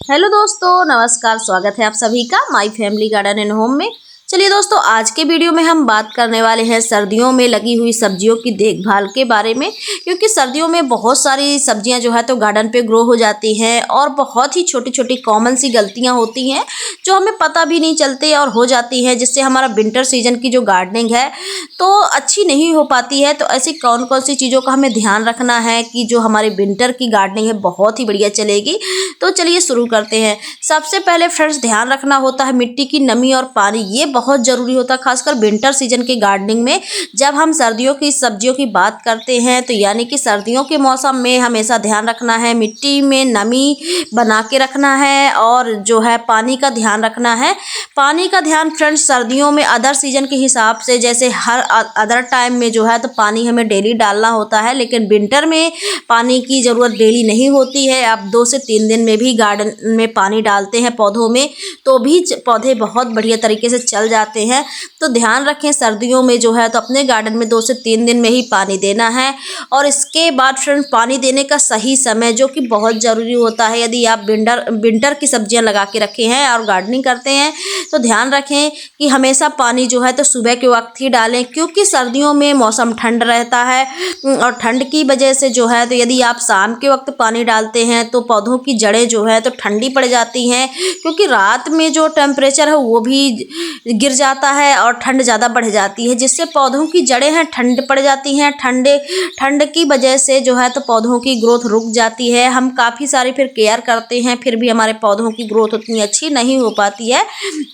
Hello दोस्तों, नमस्कार। स्वागत है आप सभी का my family garden and home में। चलिए दोस्तों, आज के वीडियो में हम बात करने वाले हैं सर्दियों में लगी हुई सब्जियों की देखभाल के बारे में। क्योंकि सर्दियों में बहुत सारी सब्जियां जो है तो गार्डन पे ग्रो हो जाती हैं और बहुत ही छोटी छोटी कॉमन सी गलतियां होती हैं जो हमें पता भी नहीं चलती और हो जाती है, जिससे हमारा विंटर सीजन की जो गार्डनिंग है तो अच्छी नहीं हो पाती है। तो ऐसी कौन कौन सी चीज़ों का हमें ध्यान रखना है कि जो हमारी विंटर की गार्डनिंग है बहुत ही बढ़िया चलेगी। तो चलिए शुरू करते हैं। सबसे पहले फ्रेंड्स, ध्यान रखना होता है मिट्टी की नमी और पानी। ये बहुत ज़रूरी होता है, खासकर विंटर सीजन के गार्डनिंग में। जब हम सर्दियों की सब्जियों की बात करते हैं तो यानी कि सर्दियों के मौसम में हमेशा ध्यान रखना है मिट्टी में नमी बना के रखना है और जो है पानी का ध्यान रखना है। पानी का ध्यान फ्रेंड्स सर्दियों में अदर सीजन के हिसाब से, जैसे हर अदर टाइम में जो है तो पानी हमें डेली डालना होता है, लेकिन विंटर में पानी की ज़रूरत डेली नहीं होती है। आप 2 से 3 दिन में भी गार्डन में पानी डालते हैं पौधों में तो भी पौधे बहुत बढ़िया तरीके से चल जाते हैं। तो ध्यान रखें सर्दियों में जो है तो अपने गार्डन में 2 से 3 दिन में ही पानी देना है। और इसके बाद फ्रेंड्स, पानी देने का सही समय जो कि बहुत ज़रूरी होता है। यदि आप विंटर की सब्जियां लगा के रखे हैं और गार्डनिंग करते हैं तो ध्यान रखें कि हमेशा पानी जो है तो सुबह के वक्त ही डालें, क्योंकि सर्दियों में मौसम ठंड रहता है और ठंड की वजह से जो है तो यदि आप शाम के वक्त पानी डालते हैं तो पौधों की जड़ें जो है तो ठंडी पड़ जाती हैं, क्योंकि रात में जो टेम्परेचर है वो भी गिर जाता है और ठंड ज़्यादा बढ़ जाती है, जिससे पौधों की जड़ें हैं ठंड पड़ जाती हैं। ठंड की वजह से जो है तो पौधों की ग्रोथ रुक जाती है। हम काफ़ी सारी फिर केयर करते हैं फिर भी हमारे पौधों की ग्रोथ उतनी अच्छी नहीं हो पाती है।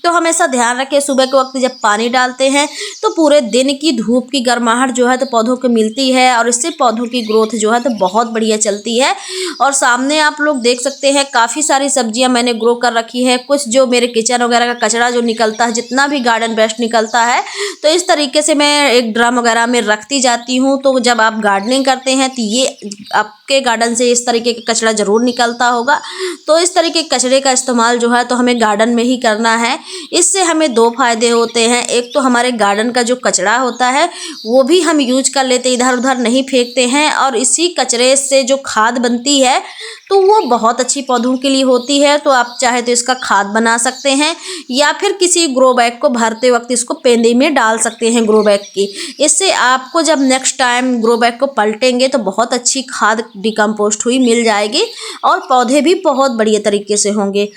तो हमेशा ध्यान रखें सुबह के वक्त जब पानी डालते हैं तो पूरे दिन की धूप की गर्माहट जो है तो पौधों को मिलती है और इससे पौधों की ग्रोथ जो है तो बहुत बढ़िया चलती है। और सामने आप लोग देख सकते हैं काफ़ी सारी सब्जियां मैंने ग्रो कर रखी है। कुछ जो मेरे किचन वगैरह का कचरा जो निकलता है, जितना भी गार्डन वेस्ट निकलता है, तो इस तरीके से मैं एक ड्रम वगैरह में रखती जाती हूँ। तो जब आप गार्डनिंग करते हैं तो ये आपके गार्डन से इस तरीके का कचरा ज़रूर निकलता होगा। तो इस तरीके के कचरे का इस्तेमाल जो है तो हमें गार्डन में ही करना है। इससे हमें 2 फायदे होते हैं। एक तो हमारे गार्डन का जो कचरा होता है वो भी हम यूज कर लेते, इधर उधर नहीं फेंकते हैं, और इसी कचरे से जो खाद बनती है तो वो बहुत अच्छी पौधों के लिए होती है। तो आप चाहे तो इसका खाद बना सकते हैं या फिर किसी ग्रो बैग को भरते वक्त इसको पेंदे में डाल सकते हैं ग्रो बैग की। इससे आपको जब नेक्स्ट टाइम ग्रो बैग को पलटेंगे तो बहुत अच्छी खाद डिकम्पोस्ट हुई मिल जाएगी और पौधे भी बहुत बढ़िया तरीके से होंगे।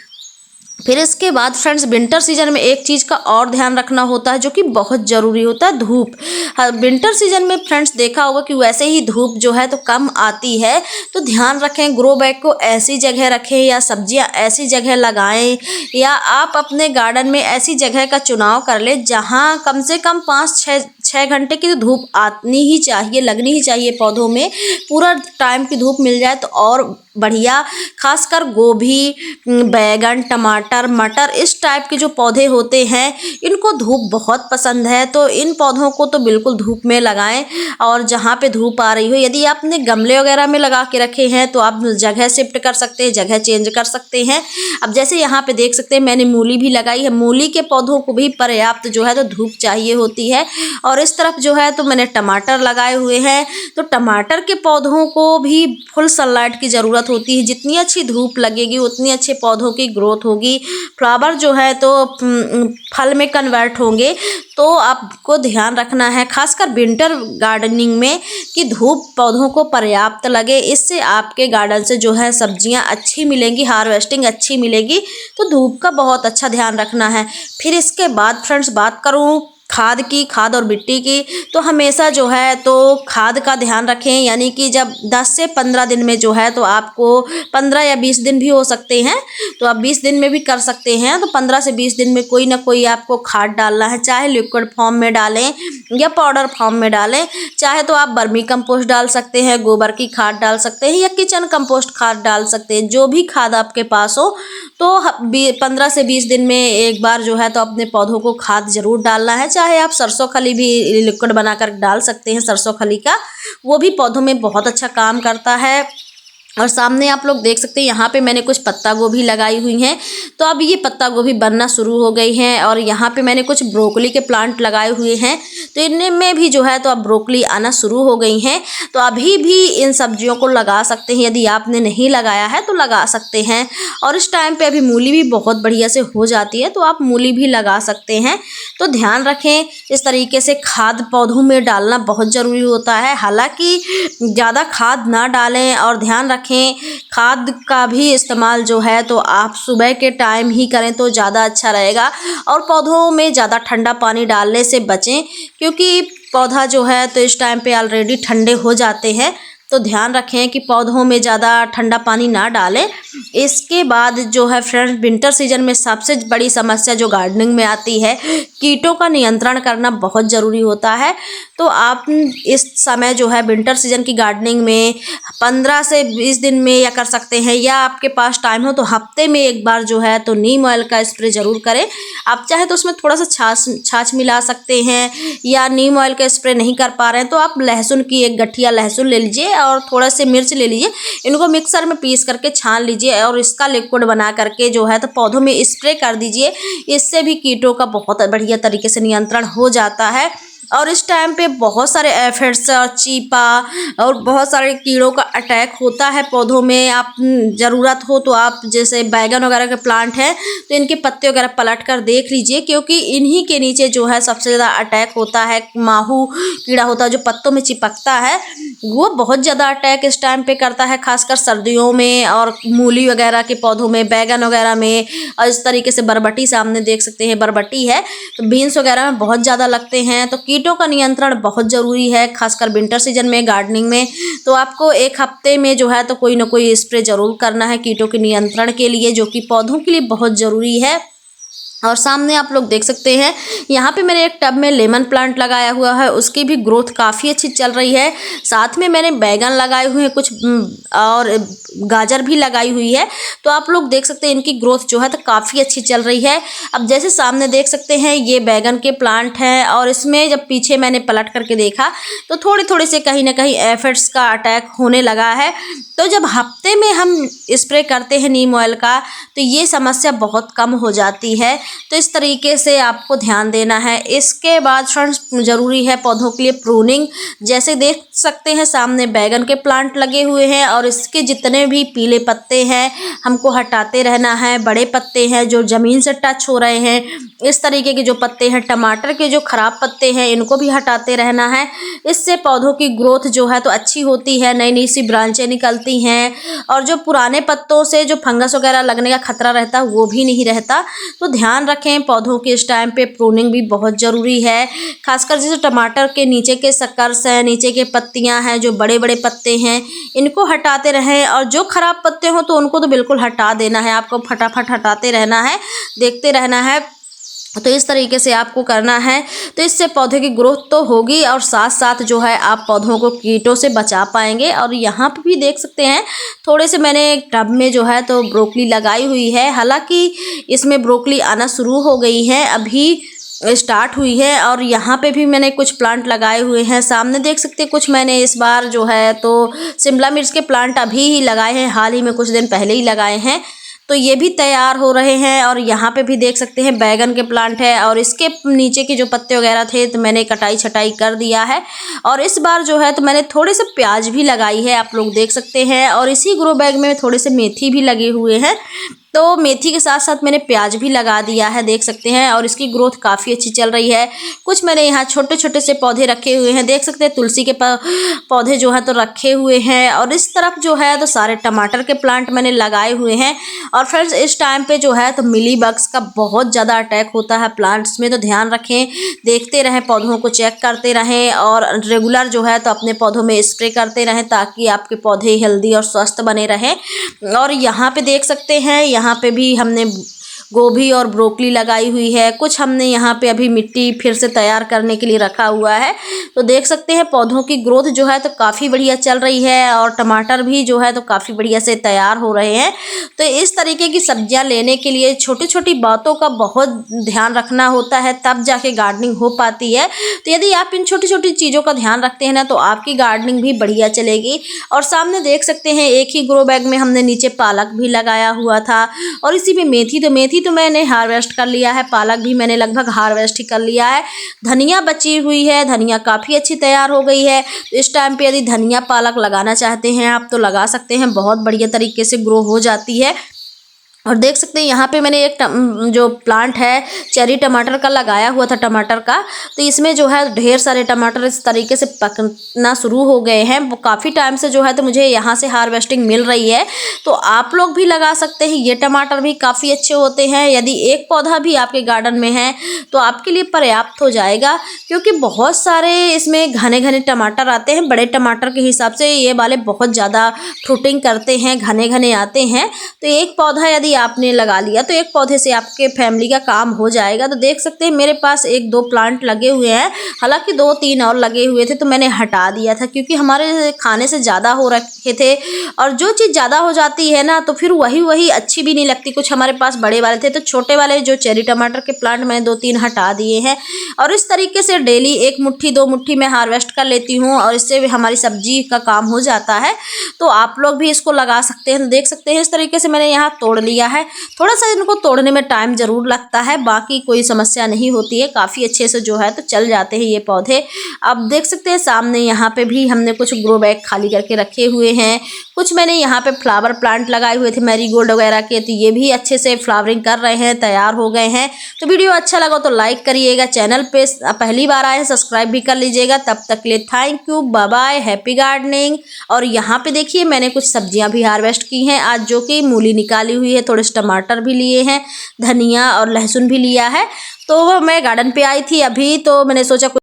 फिर इसके बाद फ्रेंड्स, विंटर सीजन में एक चीज़ का और ध्यान रखना होता है जो कि बहुत ज़रूरी होता है, धूप। हाँ, विंटर सीजन में फ्रेंड्स देखा होगा कि वैसे ही धूप जो है तो कम आती है। तो ध्यान रखें ग्रो बैग को ऐसी जगह रखें या सब्जियां ऐसी जगह लगाएं, या आप अपने गार्डन में ऐसी जगह का चुनाव कर लें जहां कम से कम 5-6 घंटे की तो धूप आनी ही चाहिए, लगनी ही चाहिए पौधों में। पूरा टाइम की धूप मिल जाए तो और बढ़िया। खासकर गोभी, बैगन, टमाटर, मटर, इस टाइप के जो पौधे होते हैं इनको धूप बहुत पसंद है। तो इन पौधों को तो बिल्कुल धूप में लगाएं और जहाँ पे धूप आ रही हो। यदि आपने गमले वगैरह में लगा के रखे हैं तो आप जगह शिफ्ट कर सकते हैं, जगह चेंज कर सकते हैं। अब जैसे यहाँ पे देख सकते हैं मैंने मूली भी लगाई है। मूली के पौधों को भी पर्याप्त जो है तो धूप चाहिए होती है। और इस तरफ जो है तो मैंने टमाटर लगाए हुए हैं। तो टमाटर के पौधों को भी फुल सनलाइट की ज़रूरत होती है। जितनी अच्छी धूप लगेगी उतनी अच्छे पौधों की ग्रोथ होगी, फ्लावर जो है तो फल में कन्वर्ट होंगे। तो आपको ध्यान रखना है खासकर विंटर गार्डनिंग में कि धूप पौधों को पर्याप्त लगे। इससे आपके गार्डन से जो है सब्जियां अच्छी मिलेंगी, हार्वेस्टिंग अच्छी मिलेगी। तो धूप का बहुत अच्छा ध्यान रखना है। फिर इसके बाद फ्रेंड्स बात करूं खाद और मिट्टी की, तो हमेशा जो है तो खाद का ध्यान रखें। यानी कि जब 10 से 15 दिन में जो है तो आपको 15 या 20 दिन भी हो सकते हैं, तो आप 20 दिन में भी कर सकते हैं। तो 15 से 20 दिन में कोई ना कोई आपको खाद डालना है, चाहे लिक्विड फॉर्म में डालें या पाउडर फॉर्म में डालें। चाहे तो आप वर्मी कंपोस्ट डाल सकते हैं, गोबर की खाद डाल सकते हैं या किचन कंपोस्ट खाद डाल सकते हैं, जो भी खाद आपके पास हो। तो 15 से 20 दिन में एक बार जो है तो अपने पौधों को खाद ज़रूर डालना है। चाहे आप सरसों खली भी लिक्विड बनाकर डाल सकते हैं, सरसों खली का, वो भी पौधों में बहुत अच्छा काम करता है। और सामने आप लोग देख सकते हैं यहाँ पे मैंने कुछ पत्ता गोभी लगाई हुई हैं। तो अब ये पत्ता गोभी बनना शुरू हो गई हैं। और यहाँ पे मैंने कुछ ब्रोकली के प्लांट लगाए हुए हैं, तो इनमें भी जो है तो अब ब्रोकली आना शुरू हो गई हैं। तो अभी भी इन सब्जियों को लगा सकते हैं, यदि आपने नहीं लगाया है तो लगा सकते हैं। और इस टाइम पे अभी मूली भी बहुत बढ़िया से हो जाती है, तो आप मूली भी लगा सकते हैं। तो ध्यान रखें, इस तरीके से खाद पौधों में डालना बहुत ज़रूरी होता है। हालांकि ज़्यादा खाद ना डालें, और ध्यान रखें खाद का भी इस्तेमाल जो है तो आप सुबह के टाइम ही करें तो ज़्यादा अच्छा रहेगा। और पौधों में ज़्यादा ठंडा पानी डालने से बचें, क्योंकि पौधा जो है तो इस टाइम पे ऑलरेडी ठंडे हो जाते हैं। तो ध्यान रखें कि पौधों में ज़्यादा ठंडा पानी ना डालें। इसके बाद जो है फ्रेंड्स, विंटर सीजन में सबसे बड़ी समस्या जो गार्डनिंग में आती है, कीटों का नियंत्रण करना बहुत ज़रूरी होता है। तो आप इस समय जो है विंटर सीजन की गार्डनिंग में 15 से 20 दिन में या कर सकते हैं, या आपके पास टाइम हो तो हफ्ते में एक बार जो है तो नीम ऑयल का स्प्रे ज़रूर करें। आप चाहे तो उसमें थोड़ा सा छाछ मिला सकते हैं, या नीम ऑयल का स्प्रे नहीं कर पा रहे हैं तो आप लहसुन की एक गठिया लहसुन ले लीजिए और थोड़ा से मिर्च ले लीजिए, इनको मिक्सर में पीस करके छान लीजिए और इसका लिक्विड बना करके जो है तो पौधों में स्प्रे कर दीजिए। इससे भी कीटों का बहुत बढ़िया तरीके से नियंत्रण हो जाता है। और इस टाइम पे बहुत सारे एफिड्स और चीपा और बहुत सारे कीड़ों का अटैक होता है पौधों में। आप ज़रूरत हो तो आप जैसे बैगन वगैरह के प्लांट हैं तो इनके पत्ते वगैरह पलट कर देख लीजिए, क्योंकि इन्हीं के नीचे जो है सबसे ज़्यादा अटैक होता है। माहू कीड़ा होता है जो पत्तों में चिपकता है, वो बहुत ज़्यादा अटैक इस टाइम पे करता है, खासकर सर्दियों में। और मूली वगैरह के पौधों में, बैगन वगैरह में, और इस तरीके से बरबटी सामने देख सकते हैं, बरबटी है तो बीन्स वगैरह में बहुत ज़्यादा लगते हैं। तो कीटों का नियंत्रण बहुत ज़रूरी है, खासकर विंटर सीजन में गार्डनिंग में। तो आपको एक हफ्ते में जो है तो कोई ना कोई स्प्रे ज़रूर करना है कीटों के नियंत्रण के लिए, जो कि पौधों के लिए बहुत ज़रूरी है। और सामने आप लोग देख सकते हैं यहाँ पे मैंने एक टब में लेमन प्लांट लगाया हुआ है, उसकी भी ग्रोथ काफ़ी अच्छी चल रही है। साथ में मैंने बैगन लगाए हुए हैं कुछ, और गाजर भी लगाई हुई है। तो आप लोग देख सकते हैं इनकी ग्रोथ जो है तो काफ़ी अच्छी चल रही है। अब जैसे सामने देख सकते हैं ये बैगन के प्लांट हैं, और इसमें जब पीछे मैंने पलट करके देखा तो थोड़े थोड़े से कहीं ना कहीं एफिड्स का अटैक होने लगा है। तो जब हफ्ते में हम स्प्रे करते हैं नीम ऑयल का तो ये समस्या बहुत कम हो जाती है। तो इस तरीके से आपको ध्यान देना है। इसके बाद फ्रेंड्स ज़रूरी है पौधों के लिए प्रूनिंग। जैसे देख सकते हैं सामने बैगन के प्लांट लगे हुए हैं, और इसके जितने भी पीले पत्ते हैं हमको हटाते रहना है। बड़े पत्ते हैं जो ज़मीन से टच हो रहे हैं, इस तरीके के जो पत्ते हैं, टमाटर के जो ख़राब पत्ते हैं, इनको भी हटाते रहना है। इससे पौधों की ग्रोथ जो है तो अच्छी होती है, नई नई सी ब्रांचें निकलती हैं, और जो पुराने पत्तों से जो फंगस वगैरह लगने का खतरा रहता है वो भी नहीं रहता। तो ध्यान रखें, पौधों के इस टाइम पे प्रूनिंग भी बहुत ज़रूरी है। खासकर जैसे टमाटर के नीचे के सकर्स हैं, नीचे के पत्तियां हैं, जो बड़े बड़े पत्ते हैं, इनको हटाते रहें। और जो ख़राब पत्ते हों तो उनको तो बिल्कुल हटा देना है, आपको फटाफट हटाते रहना है, देखते रहना है। तो इस तरीके से आपको करना है। तो इससे पौधे की ग्रोथ तो होगी, और साथ साथ जो है आप पौधों को कीटों से बचा पाएंगे। और यहाँ पे भी देख सकते हैं थोड़े से मैंने एक टब में जो है तो ब्रोकली लगाई हुई है। हालांकि इसमें ब्रोकली आना शुरू हो गई है, अभी स्टार्ट हुई है। और यहाँ पे भी मैंने कुछ प्लांट लगाए हुए हैं, सामने देख सकते हैं कुछ मैंने इस बार जो है तो शिमला मिर्च के प्लांट अभी ही लगाए हैं, हाल ही में कुछ दिन पहले ही लगाए हैं। तो ये भी तैयार हो रहे हैं। और यहाँ पे भी देख सकते हैं बैगन के प्लांट है, और इसके नीचे के जो पत्ते वगैरह थे तो मैंने कटाई छटाई कर दिया है। और इस बार जो है तो मैंने थोड़े से प्याज भी लगाई है, आप लोग देख सकते हैं। और इसी ग्रो बैग में थोड़े से मेथी भी लगे हुए हैं, तो मेथी के साथ साथ मैंने प्याज भी लगा दिया है, देख सकते हैं। और इसकी ग्रोथ काफ़ी अच्छी चल रही है। कुछ मैंने यहाँ छोटे छोटे से पौधे रखे हुए हैं, देख सकते हैं तुलसी के पौधे जो है तो रखे हुए हैं। और इस तरफ जो है तो सारे टमाटर के प्लांट मैंने लगाए हुए हैं। और फ्रेंड्स इस टाइम पे जो है तो मिली बग्स का बहुत ज़्यादा अटैक होता है प्लांट्स में, तो ध्यान रखें, देखते रहें, पौधों को चेक करते रहें, और रेगुलर जो है तो अपने पौधों में स्प्रे करते रहें, ताकि आपके पौधे हेल्दी और स्वस्थ बने रहें। और यहाँ पे देख सकते हैं, यहाँ पे भी हमने गोभी और ब्रोकली लगाई हुई है। कुछ हमने यहाँ पे अभी मिट्टी फिर से तैयार करने के लिए रखा हुआ है। तो देख सकते हैं पौधों की ग्रोथ जो है तो काफ़ी बढ़िया चल रही है और टमाटर भी जो है तो काफ़ी बढ़िया से तैयार हो रहे हैं। तो इस तरीके की सब्जियां लेने के लिए छोटी छोटी बातों का बहुत ध्यान रखना होता है, तब जाके गार्डनिंग हो पाती है। तो यदि आप इन छोटी छोटी चीज़ों का ध्यान रखते हैं ना तो आपकी गार्डनिंग भी बढ़िया चलेगी। और सामने देख सकते हैं एक ही ग्रो बैग में हमने नीचे पालक भी लगाया हुआ था और इसी में मेथी तो मैंने हार्वेस्ट कर लिया है, पालक भी मैंने लगभग हार्वेस्ट ही कर लिया है। धनिया बची हुई है, धनिया काफ़ी अच्छी तैयार हो गई है। तो इस टाइम पे यदि धनिया पालक लगाना चाहते हैं आप तो लगा सकते हैं, बहुत बढ़िया तरीके से ग्रो हो जाती है। और देख सकते हैं यहाँ पे मैंने एक जो प्लांट है चेरी टमाटर का लगाया हुआ था टमाटर का, तो इसमें जो है ढेर सारे टमाटर इस तरीके से पकना शुरू हो गए हैं। वो काफ़ी टाइम से जो है तो मुझे यहाँ से हार्वेस्टिंग मिल रही है। तो आप लोग भी लगा सकते हैं, ये टमाटर भी काफ़ी अच्छे होते हैं। यदि एक पौधा भी आपके गार्डन में है तो आपके लिए पर्याप्त हो जाएगा, क्योंकि बहुत सारे इसमें घने घने टमाटर आते हैं। बड़े टमाटर के हिसाब से ये वाले बहुत ज़्यादा फ्रूटिंग करते हैं, घने घने आते हैं। तो एक पौधा यदि आपने लगा लिया तो एक पौधे से आपके फैमिली का काम हो जाएगा। तो देख सकते हैं मेरे पास एक दो प्लांट लगे हुए हैं, हालांकि 2-3 और लगे हुए थे तो मैंने हटा दिया था, क्योंकि हमारे खाने से ज़्यादा हो रखे थे। और जो चीज़ ज़्यादा हो जाती है ना तो फिर वही अच्छी भी नहीं लगती। कुछ हमारे पास बड़े वाले थे तो छोटे वाले जो चेरी टमाटर के प्लांट मैंने 2-3 हटा दिए हैं। और इस तरीके से डेली 1 मुट्ठी 2 मुट्ठी मैं हार्वेस्ट कर लेती हूँ और इससे भी हमारी सब्जी का काम हो जाता है। तो आप लोग भी इसको लगा सकते हैं। तो देख सकते हैं इस तरीके से मैंने यहाँ तोड़ लिया है। थोड़ा सा इनको तोड़ने में टाइम जरूर लगता है, बाकी कोई समस्या नहीं होती है, काफ़ी अच्छे से जो है तो चल जाते हैं ये पौधे। अब देख सकते हैं सामने यहाँ पे भी हमने कुछ ग्रो बैग खाली करके रखे हुए हैं। कुछ मैंने यहाँ पे फ्लावर प्लांट लगाए हुए थे मैरीगोल्ड वगैरह के, तो ये भी अच्छे से फ्लावरिंग कर रहे हैं, तैयार हो गए हैं। तो वीडियो अच्छा लगा तो लाइक करिएगा, चैनल पे पहली बार आए हैं सब्सक्राइब भी कर लीजिएगा। तब तक के लिए thank you, bye bye, happy gardening. और यहाँ पे देखिए मैंने कुछ सब्जियां भी हार्वेस्ट की हैं आज, जो कि मूली निकाली हुई है, थोड़े से टमाटर भी लिए हैं, धनिया और लहसुन भी लिया है। तो मैं गार्डन पे आई थी अभी, तो मैंने सोचा